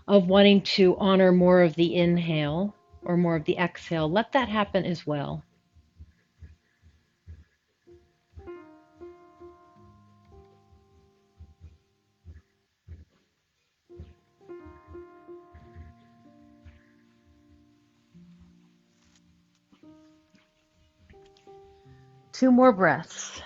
of wanting to honor more of the inhale or more of the exhale, let that happen as well. Two more breaths.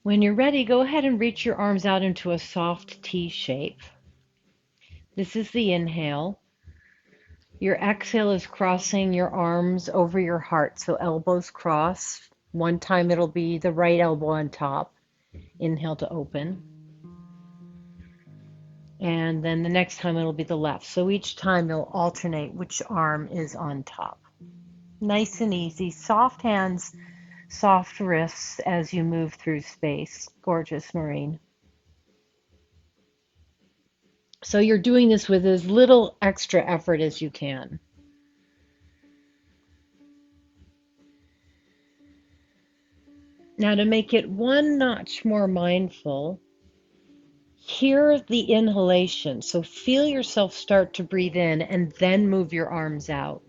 When you're ready, go ahead and reach your arms out into a soft T shape. This is the inhale. Your exhale is crossing your arms over your heart, so elbows cross. One time it'll be the right elbow on top. Inhale to open. And then the next time it'll be the left. So each time you'll alternate which arm is on top. Nice and easy. Soft hands, soft wrists as you move through space. Gorgeous, Maureen. So you're doing this with as little extra effort as you can. Now, to make it one notch more mindful, hear the inhalation. So feel yourself start to breathe in and then move your arms out.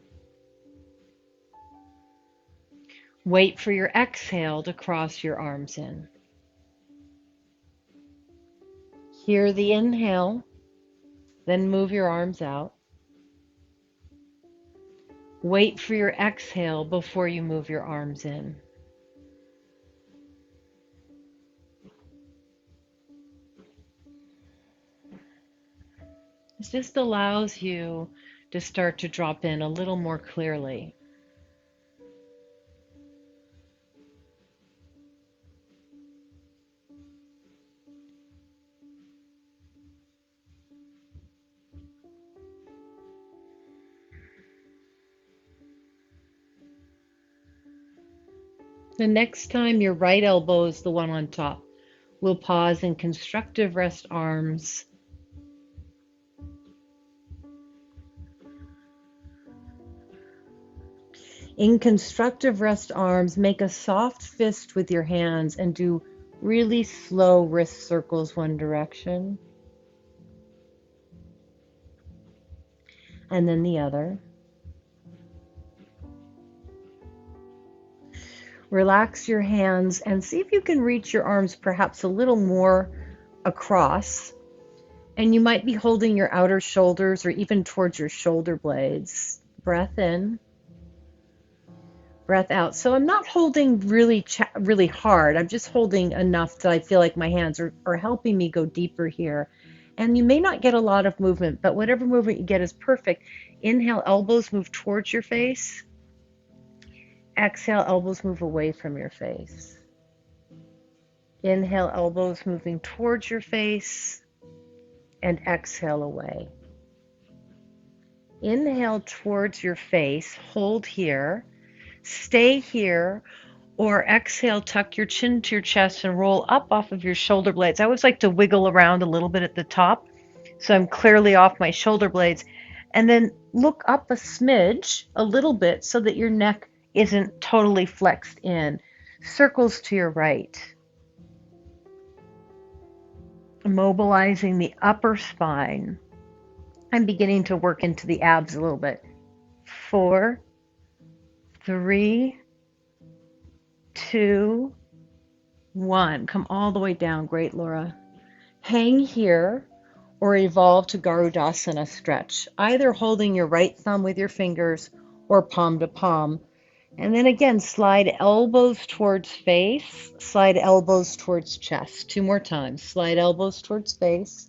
Wait for your exhale to cross your arms in. Hear the inhale, then move your arms out. Wait for your exhale before you move your arms in. This just allows you to start to drop in a little more clearly. The next time your right elbow is the one on top, we'll pause in constructive rest arms. In constructive rest arms, make a soft fist with your hands and do really slow wrist circles one direction and then the other. Relax your hands and see if you can reach your arms perhaps a little more across. And you might be holding your outer shoulders or even towards your shoulder blades. Breath in, breath out. So I'm not holding really hard. I'm just holding enough that I feel like my hands are helping me go deeper here. And you may not get a lot of movement, but whatever movement you get is perfect. Inhale, elbows move towards your face. Exhale, elbows move away from your face. Inhale, elbows moving towards your face, and exhale away. Inhale towards your face, hold here, stay here, or exhale, tuck your chin to your chest and roll up off of your shoulder blades. I always like to wiggle around a little bit at the top, so I'm clearly off my shoulder blades. And then look up a smidge, a little bit, so that your neck isn't totally flexed in. Circles to your right. Mobilizing the upper spine. I'm beginning to work into the abs a little bit. 4, 3, 2, 1. Come all the way down. Great, Laura. Hang here or evolve to Garudasana stretch, either holding your right thumb with your fingers or palm to palm. And then again, slide elbows towards face, slide elbows towards chest. 2 more times. Slide elbows towards face,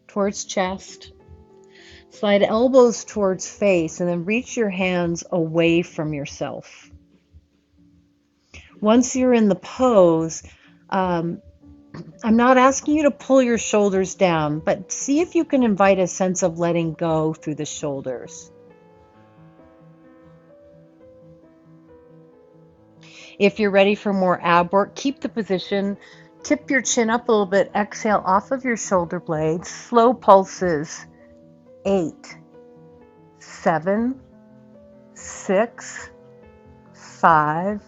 towards chest. Slide elbows towards face, and then reach your hands away from yourself. Once you're in the pose, I'm not asking you to pull your shoulders down, but see if you can invite a sense of letting go through the shoulders. If you're ready for more ab work, keep the position. Tip your chin up a little bit. Exhale off of your shoulder blades. Slow pulses. 8, 7, 6, 5,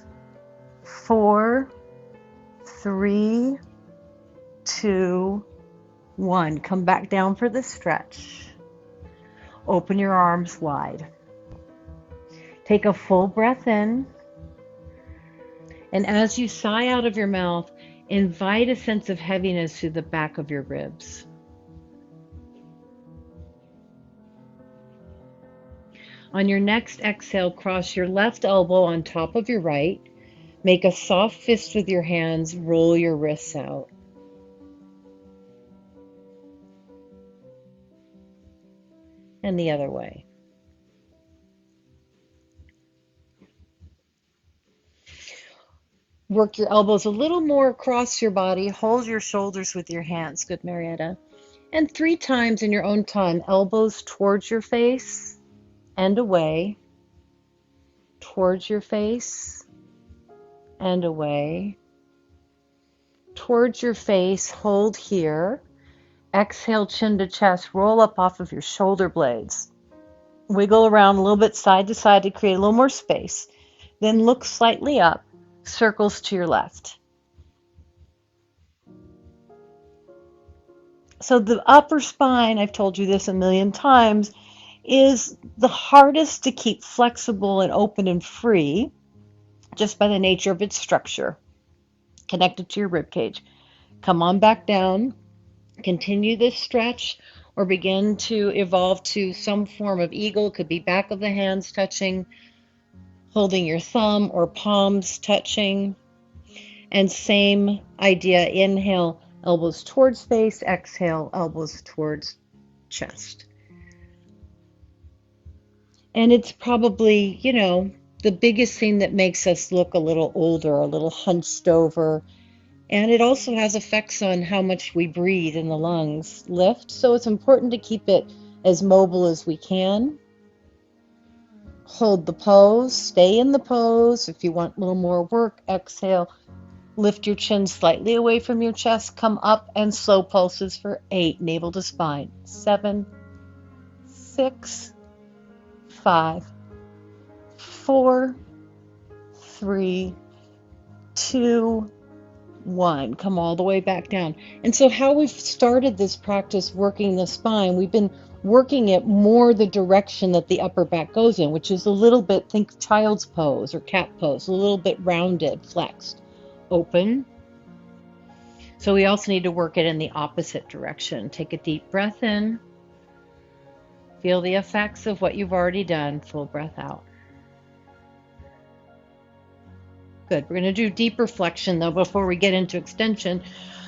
4, 3, 2, 1. Come back down for the stretch. Open your arms wide. Take a full breath in. And as you sigh out of your mouth, invite a sense of heaviness through the back of your ribs. On your next exhale, cross your left elbow on top of your right. Make a soft fist with your hands. Roll your wrists out. And the other way. Work your elbows a little more across your body. Hold your shoulders with your hands. Good, Marietta. And 3 times in your own time, elbows towards your face and away, towards your face and away, towards your face. Hold here. Exhale, chin to chest. Roll up off of your shoulder blades. Wiggle around a little bit side to side to create a little more space. Then look slightly up. Circles to your left. So the upper spine, I've told you this a million times, is the hardest to keep flexible and open and free just by the nature of its structure, connected to your rib cage. Come on back down, continue this stretch, or begin to evolve to some form of eagle. Could be back of the hands touching, holding your thumb or palms touching. And same idea, inhale, elbows towards face, exhale, elbows towards chest. And it's probably, the biggest thing that makes us look a little older, a little hunched over. And it also has effects on how much we breathe in the lungs lift. So it's important to keep it as mobile as we can. Hold the pose, stay in the pose. If you want a little more work, exhale. Lift your chin slightly away from your chest. Come up and slow pulses for 8. Navel to spine. 7, 6, 5, 4, 3, 2, 1. Come all the way back down. And so how we've started this practice working the spine, we've been working it more the direction that the upper back goes in, which is a little bit, think child's pose or cat pose, a little bit rounded, flexed, open. So we also need to work it in the opposite direction. Take a deep breath in. Feel the effects of what you've already done. Full breath out. Good. We're going to do deeper flexion though before we get into extension.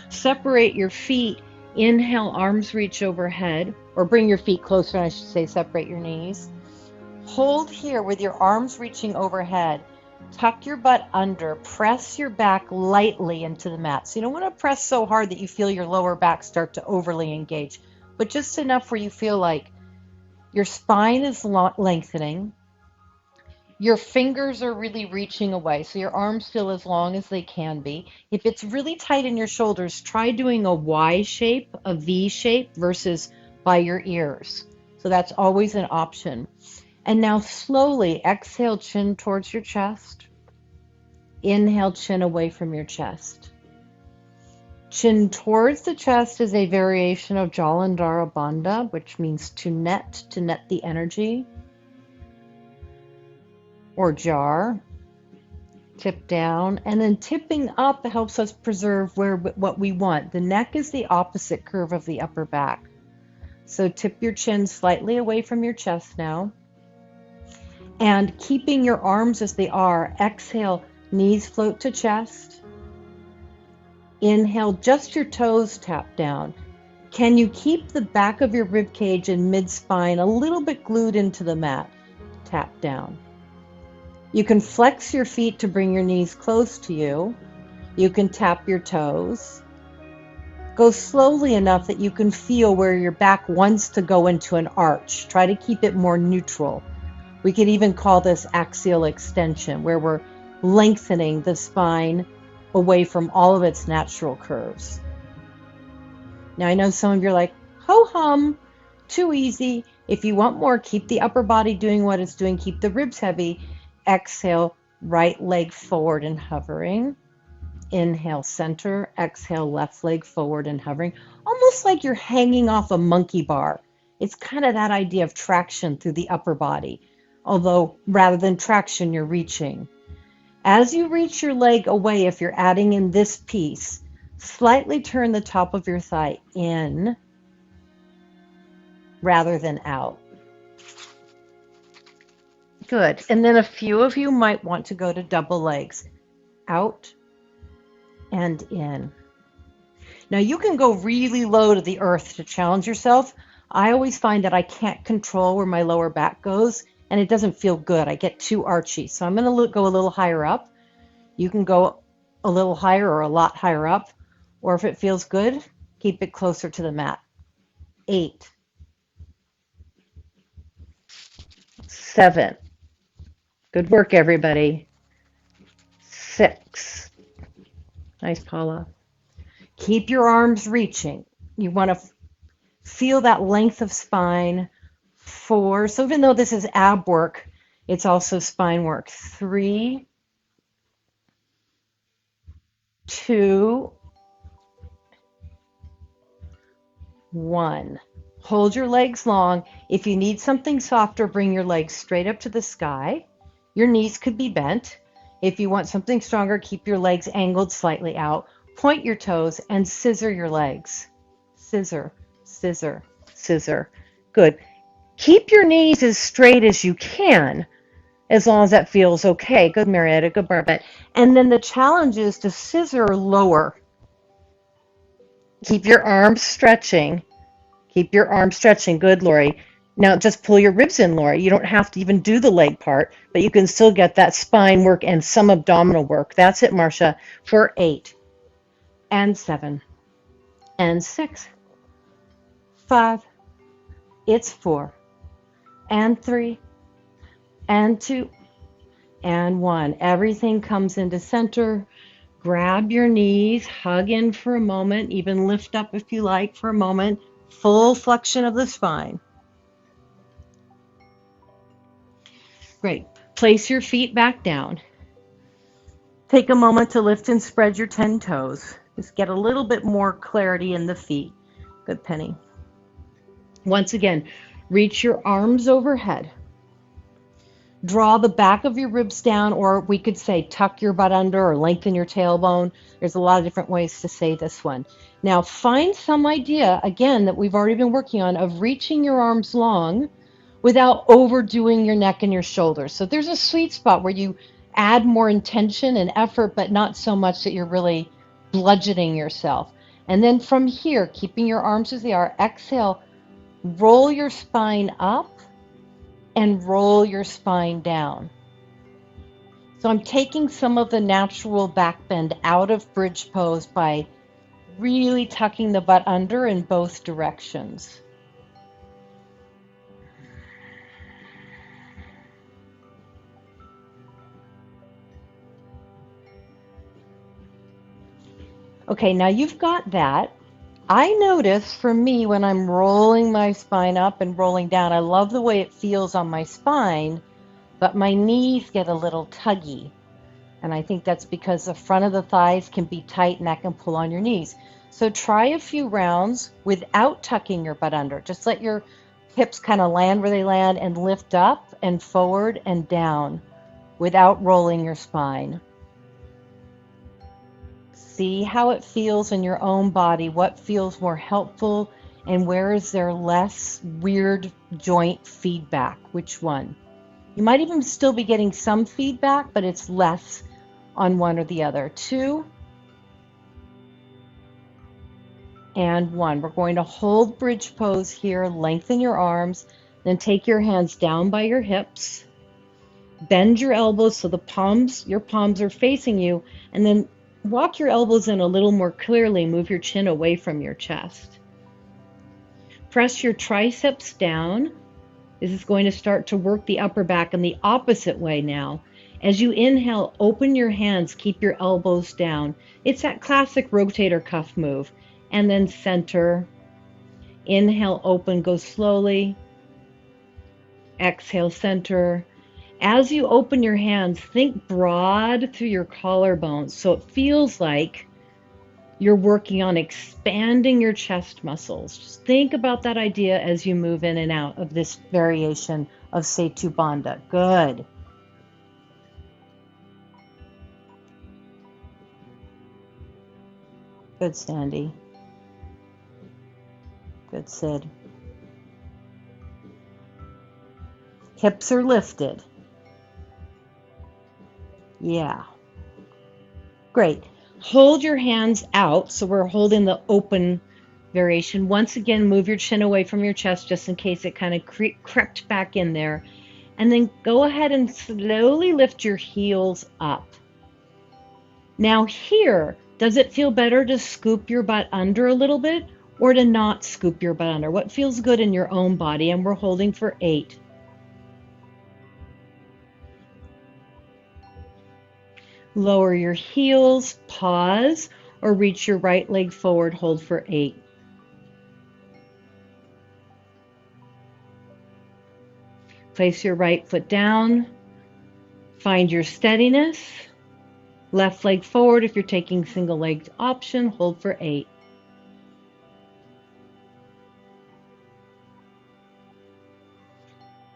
Separate your feet. Inhale, arms reach overhead, or bring your feet closer, I should say, separate your knees. Hold here with your arms reaching overhead. Tuck your butt under. Press your back lightly into the mat. So you don't want to press so hard that you feel your lower back start to overly engage, but just enough where you feel like your spine is lengthening. Your fingers are really reaching away, so your arms feel as long as they can be. If it's really tight in your shoulders, try doing a Y shape, a V shape, versus by your ears. So that's always an option. And now slowly exhale, chin towards your chest. Inhale, chin away from your chest. Chin towards the chest is a variation of Jalandhara Bandha, which means to net the energy. Or jar, tip down, and then tipping up helps us preserve what we want. The neck is the opposite curve of the upper back. So tip your chin slightly away from your chest now. And keeping your arms as they are, exhale, knees float to chest. Inhale, just your toes tap down. Can you keep the back of your rib cage and mid-spine a little bit glued into the mat? Tap down. You can flex your feet to bring your knees close to you. You can tap your toes. Go slowly enough that you can feel where your back wants to go into an arch. Try to keep it more neutral. We could even call this axial extension, where we're lengthening the spine away from all of its natural curves. Now I know some of you are like, ho hum, too easy. If you want more, keep the upper body doing what it's doing, keep the ribs heavy. Exhale, right leg forward and hovering. Inhale, center. Exhale, left leg forward and hovering. Almost like you're hanging off a monkey bar. It's kind of that idea of traction through the upper body. Although rather than traction, you're reaching. As you reach your leg away, if you're adding in this piece, slightly turn the top of your thigh in rather than out. Good. And then a few of you might want to go to double legs. Out and in. Now you can go really low to the earth to challenge yourself. I always find that I can't control where my lower back goes, and it doesn't feel good. I get too archy. So I'm going to go a little higher up. You can go a little higher or a lot higher up, or if it feels good, keep it closer to the mat. 8, 7. Good work, everybody. 6. Nice, Paula. Keep your arms reaching. You want to feel that length of spine. 4. So even though this is ab work, it's also spine work. 3, 2, 1. Hold your legs long. If you need something softer, bring your legs straight up to the sky. Your knees could be bent. If you want something stronger, keep your legs angled slightly out. Point your toes and scissor your legs. Scissor, scissor, scissor. Good. Keep your knees as straight as you can, as long as that feels okay. Good, Marietta. Good, Barbette. And then the challenge is to scissor lower. Keep your arms stretching. Keep your arms stretching. Good, Lori. Now just pull your ribs in, Lori. You don't have to even do the leg part, but you can still get that spine work and some abdominal work. That's it, Marcia, for 8 and 7 and 6, 5. It's 4 and 3 and 2 and 1. Everything comes into center. Grab your knees, hug in for a moment, even lift up if you like for a moment. Full flexion of the spine. Great. Place your feet back down. Take a moment to lift and spread your 10 toes. Just get a little bit more clarity in the feet. Good, Penny. Once again, reach your arms overhead. Draw the back of your ribs down, or we could say tuck your butt under or lengthen your tailbone. There's a lot of different ways to say this one. Now find some idea, again, that we've already been working on, of reaching your arms long without overdoing your neck and your shoulders. So there's a sweet spot where you add more intention and effort, but not so much that you're really bludgeoning yourself. And then from here, keeping your arms as they are, exhale, roll your spine up and roll your spine down. So I'm taking some of the natural back bend out of bridge pose by really tucking the butt under in both directions. Okay, now you've got that. I notice for me when I'm rolling my spine up and rolling down, I love the way it feels on my spine, but my knees get a little tuggy. And I think that's because the front of the thighs can be tight and that can pull on your knees. So try a few rounds without tucking your butt under. Just let your hips kind of land where they land and lift up and forward and down without rolling your spine. See how it feels in your own body, what feels more helpful, and where is there less weird joint feedback, which one? You might even still be getting some feedback, but it's less on one or the other. 2 and 1. We're going to hold bridge pose here, lengthen your arms, then take your hands down by your hips, bend your elbows so your palms are facing you, and then walk your elbows in a little more clearly. Move your chin away from your chest. Press your triceps down. This is going to start to work the upper back in the opposite way now. As you inhale, open your hands, keep your elbows down. It's that classic rotator cuff move. And then center. Inhale, open, go slowly. Exhale, center. As you open your hands, think broad through your collarbones so it feels like you're working on expanding your chest muscles. Just think about that idea as you move in and out of this variation of Setu Bandha. Good. Good, Sandy. Good, Sid. Hips are lifted. Yeah. Great. Hold your hands out. So we're holding the open variation. Once again, move your chin away from your chest just in case it kind of crept back in there. And then go ahead and slowly lift your heels up. Now here, does it feel better to scoop your butt under a little bit or to not scoop your butt under? What feels good in your own body? And we're holding for 8. Lower your heels, pause, or reach your right leg forward, hold for 8. Place your right foot down, find your steadiness, left leg forward if you're taking single legged option, hold for 8.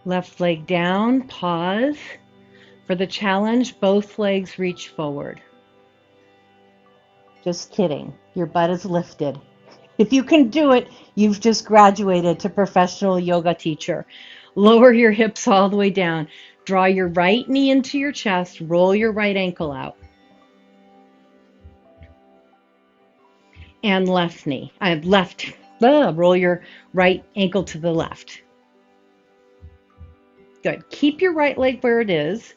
Left leg down, pause. For the challenge, both legs reach forward. Just kidding, your butt is lifted. If you can do it, you've just graduated to professional yoga teacher. Lower your hips all the way down. Draw your right knee into your chest, roll your right ankle out. And left knee. Roll your right ankle to the left. Good. Keep your right leg where it is.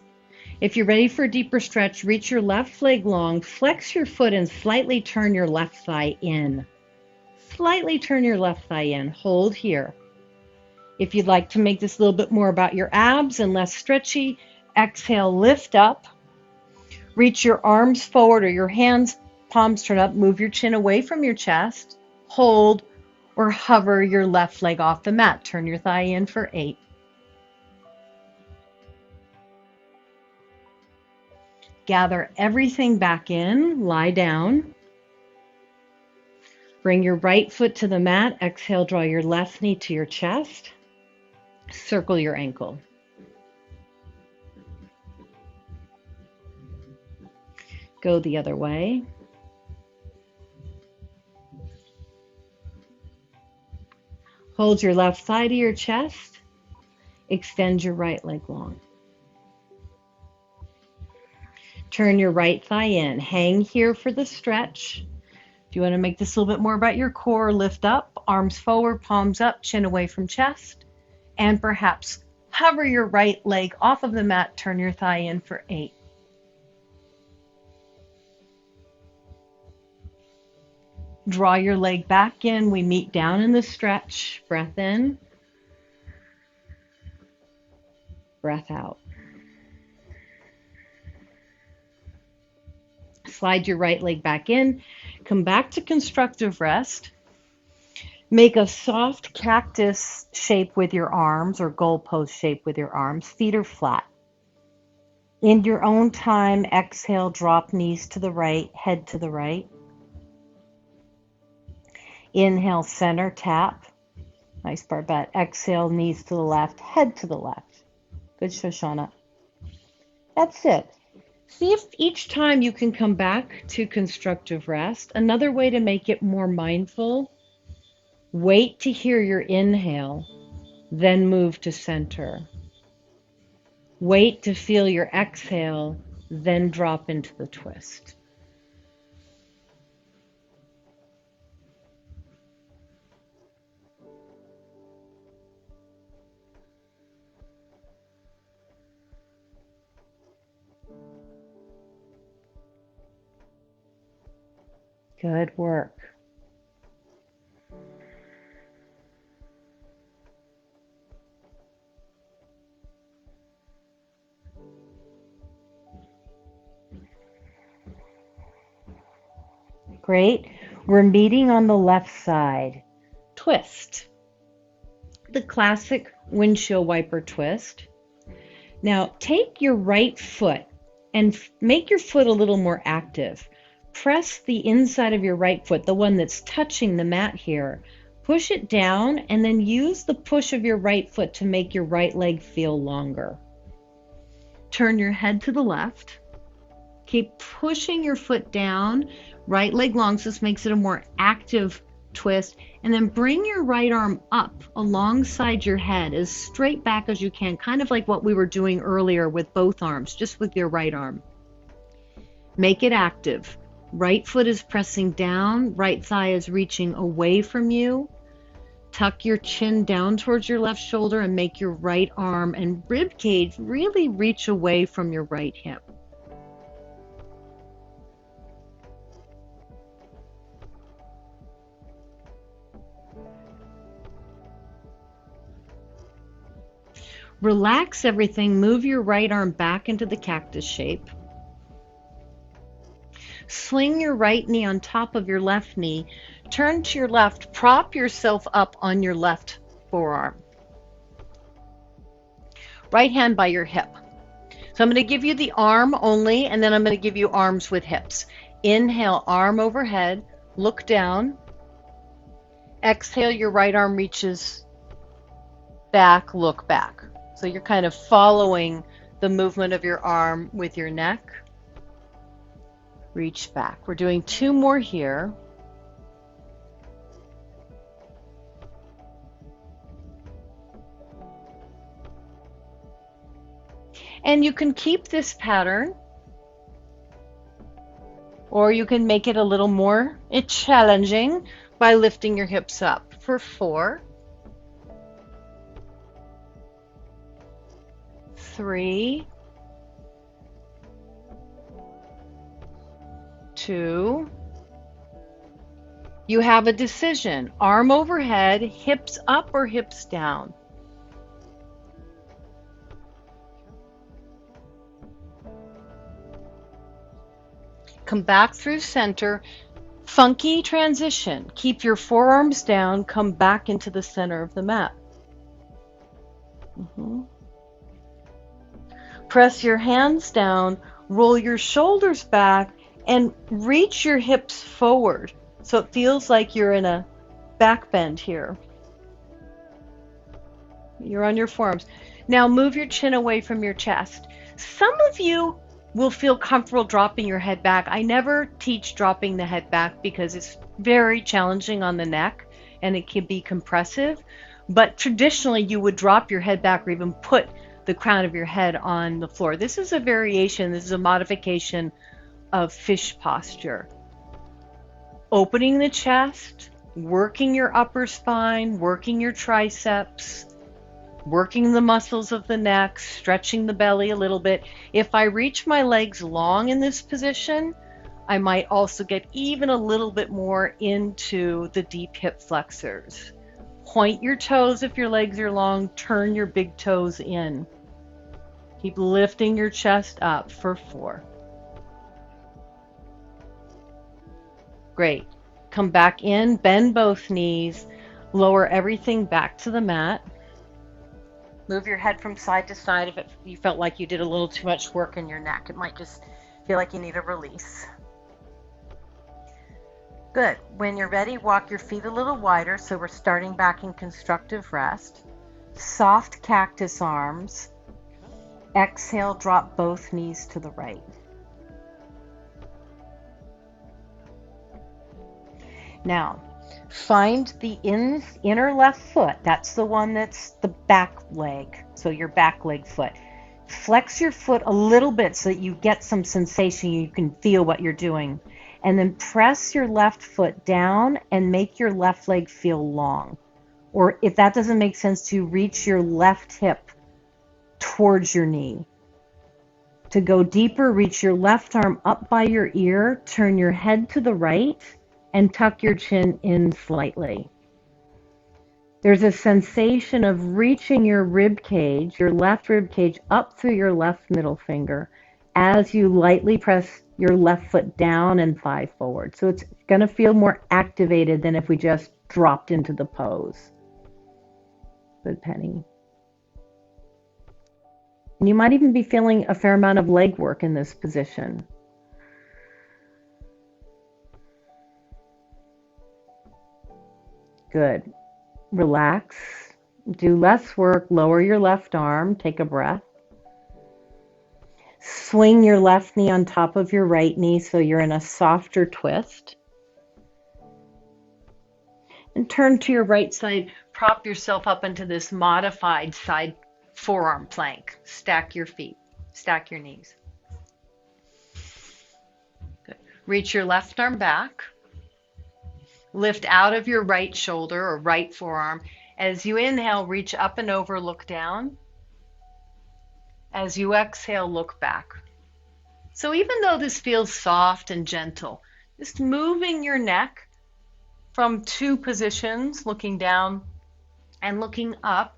If you're ready for a deeper stretch, reach your left leg long, flex your foot and slightly turn your left thigh in. Slightly turn your left thigh in. Hold here. If you'd like to make this a little bit more about your abs and less stretchy, exhale, lift up. Reach your arms forward or your hands, palms turn up. Move your chin away from your chest. Hold or hover your left leg off the mat. Turn your thigh in for 8. Gather everything back in. Lie down. Bring your right foot to the mat. Exhale, draw your left knee to your chest. Circle your ankle. Go the other way. Hold your left thigh to your chest. Extend your right leg long. Turn your right thigh in. Hang here for the stretch. If you want to make this a little bit more about your core, lift up, arms forward, palms up, chin away from chest, and perhaps hover your right leg off of the mat, turn your thigh in for 8. Draw your leg back in. We meet down in the stretch. Breath in. Breath out. Slide your right leg back in. Come back to constructive rest. Make a soft cactus shape with your arms or goalpost shape with your arms. Feet are flat. In your own time, exhale, drop knees to the right, head to the right. Inhale, center, tap. Nice bar butt. Exhale, knees to the left, head to the left. Good, Shoshana. That's it. See if each time you can come back to constructive rest. Another way to make it more mindful, wait to hear your inhale, then move to center. Wait to feel your exhale, then drop into the twist. Good work. Great. We're meeting on the left side. Twist. The classic windshield wiper twist. Now take your right foot and make your foot a little more active. Press the inside of your right foot, the one that's touching the mat here. Push it down and then use the push of your right foot to make your right leg feel longer. Turn your head to the left. Keep pushing your foot down, right leg long, so this makes it a more active twist, and then bring your right arm up alongside your head as straight back as you can, kind of like what we were doing earlier with both arms, just with your right arm. Make it active. Right foot is pressing down, right thigh is reaching away from you. Tuck your chin down towards your left shoulder and make your right arm and rib cage really reach away from your right hip. Relax everything, move your right arm back into the cactus shape. Sling your right knee on top of your left knee. Turn to your left, prop yourself up on your left forearm. Right hand by your hip. So I'm going to give you the arm only, and then I'm going to give you arms with hips. Inhale, arm overhead, look down. Exhale, your right arm reaches back, look back. So you're kind of following the movement of your arm with your neck. Reach back. We're doing 2 more here. And you can keep this pattern, or you can make it a little more challenging by lifting your hips up for 4, 3, 2. You have a decision. Arm overhead, hips up or hips down. Come back through center. Funky transition. Keep your forearms down. Come back into the center of the mat. Press your hands down. Roll your shoulders back and reach your hips forward. So it feels like you're in a back bend here. You're on your forearms. Now move your chin away from your chest. Some of you will feel comfortable dropping your head back. I never teach dropping the head back because it's very challenging on the neck and it can be compressive. But traditionally you would drop your head back or even put the crown of your head on the floor. This is a variation, this is a modification of fish posture. Opening the chest, working your upper spine, working your triceps, working the muscles of the neck, stretching the belly a little bit. If I reach my legs long in this position, I might also get even a little bit more into the deep hip flexors. Point your toes if your legs are long, turn your big toes in. Keep lifting your chest up for 4. Great. Come back in, bend both knees, lower everything back to the mat. Move your head from side to side if you felt like you did a little too much work in your neck. It might just feel like you need a release. Good. When you're ready, walk your feet a little wider, so we're starting back in constructive rest. Soft cactus arms. Exhale, drop both knees to the right. Now, find the inner left foot. That's the one that's the back leg, so your back leg foot. Flex your foot a little bit so that you get some sensation, you can feel what you're doing. And then press your left foot down and make your left leg feel long. Or if that doesn't make sense to you, reach your left hip towards your knee. To go deeper, reach your left arm up by your ear, turn your head to the right, and tuck your chin in slightly. There's a sensation of reaching your rib cage, your left rib cage, up through your left middle finger as you lightly press your left foot down and thigh forward. So it's going to feel more activated than if we just dropped into the pose. Good, Penny. And you might even be feeling a fair amount of leg work in this position. Good. Relax. Do less work. Lower your left arm. Take a breath. Swing your left knee on top of your right knee so you're in a softer twist. And turn to your right side. Prop yourself up into this modified side forearm plank. Stack your feet. Stack your knees. Good. Reach your left arm back. Lift out of your right shoulder or right forearm. As you inhale, reach up and over, look down. As you exhale, look back. So even though this feels soft and gentle, just moving your neck from two positions, looking down and looking up,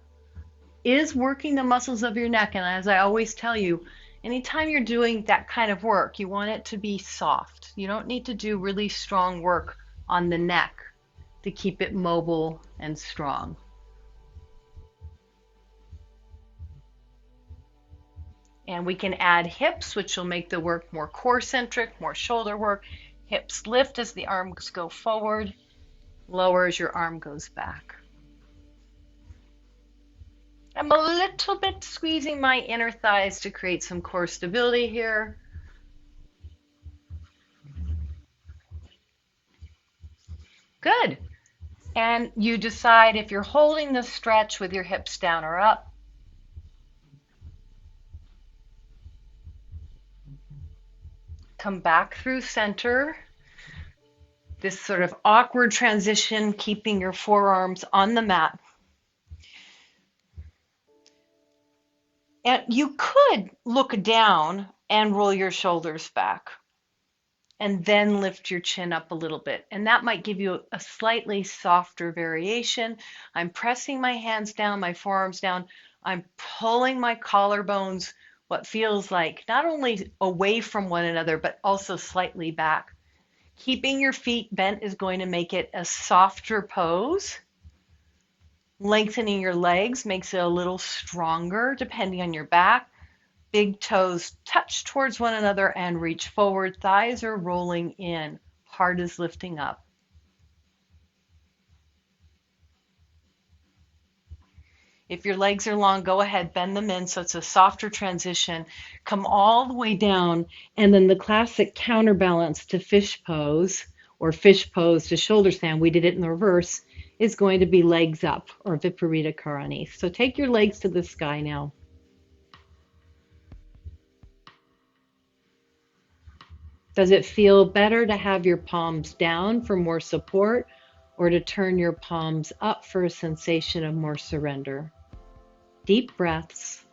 is working the muscles of your neck. And as I always tell you, anytime you're doing that kind of work, you want it to be soft. You don't need to do really strong work on the neck to keep it mobile and strong. And we can add hips, which will make the work more core-centric, more shoulder work. Hips lift as the arms go forward, lower as your arm goes back. I'm a little bit squeezing my inner thighs to create some core stability here. Good. And you decide if you're holding the stretch with your hips down or up. Come back through center. This sort of awkward transition, keeping your forearms on the mat. And you could look down and roll your shoulders back and then lift your chin up a little bit. And that might give you a slightly softer variation. I'm pressing my hands down, my forearms down. I'm pulling my collarbones, what feels like not only away from one another, but also slightly back. Keeping your feet bent is going to make it a softer pose. Lengthening your legs makes it a little stronger depending on your back. Big toes touch towards one another and reach forward. Thighs are rolling in. Heart is lifting up. If your legs are long, go ahead, bend them in so it's a softer transition. Come all the way down, and then the classic counterbalance to fish pose or fish pose to shoulder stand, we did it in the reverse, is going to be legs up or Viparita Karani. So take your legs to the sky now. Does it feel better to have your palms down for more support or to turn your palms up for a sensation of more surrender? Deep breaths.